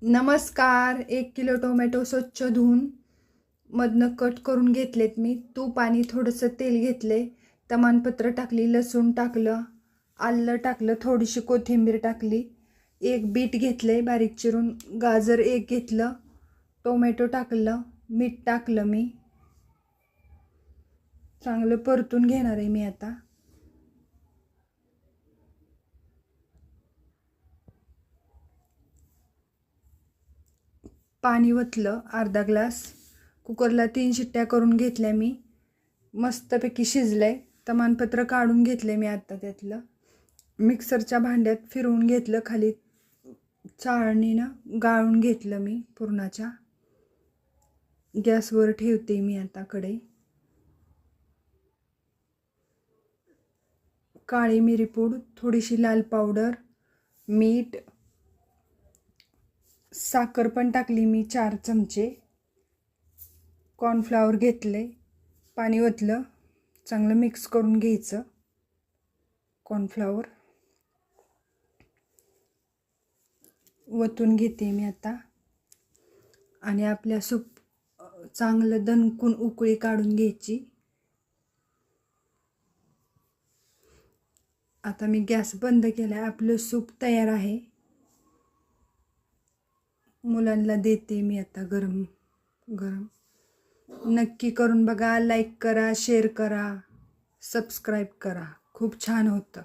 नमस्कार. 1 kilo tomato स्वच्छ धुवून मधनं कट करून घेतलेत मी. तूप आणि थोडंसं तेल घेतले, तमालपत्र टाकली, लसूण टाकलं, आलं टाकलं, थोडीशी कोथिंबीर टाकली, एक बीट घेतले बारीक चिरून, गाजर एक घेतलं, टोमॅटो टाकलं, मीठ टाकलं. मी चांगलं परतून घेणार आहे मी आता. पाणी ओतलं अर्धा ग्लास. कुकरला 3 शिट्ट्या करून घेतल्या मी. मस्तपैकी शिजलंय. तमालपत्र काढून घेतले मी आता त्यातलं. मिक्सरच्या भांड्यात फिरवून घेतलं, खाली चाळणीनं गाळून घेतलं मी पुरणाच्या. गॅसवर ठेवते मी आता कढई. काळी मिरीपूड, थोडीशी लाल पावडर, मीठ, साखर पण टाकली मी 4 चमचे. कॉर्नफ्लॉवर घेतले, पाणी ओतलं, चांगलं मिक्स करून घ्यायचं. कॉर्नफ्लॉवर ओतून घेते मी आता. आणि आपल्या सूप चांगलं दणकून उकळी काढून घ्यायची. आता मी गॅस बंद केला. आपलं सूप तयार आहे. मुलांना देते मी आता गरम गरम. नक्की करून बघा. लाईक करा, शेअर करा, सबस्क्राईब करा. खूप छान होतं.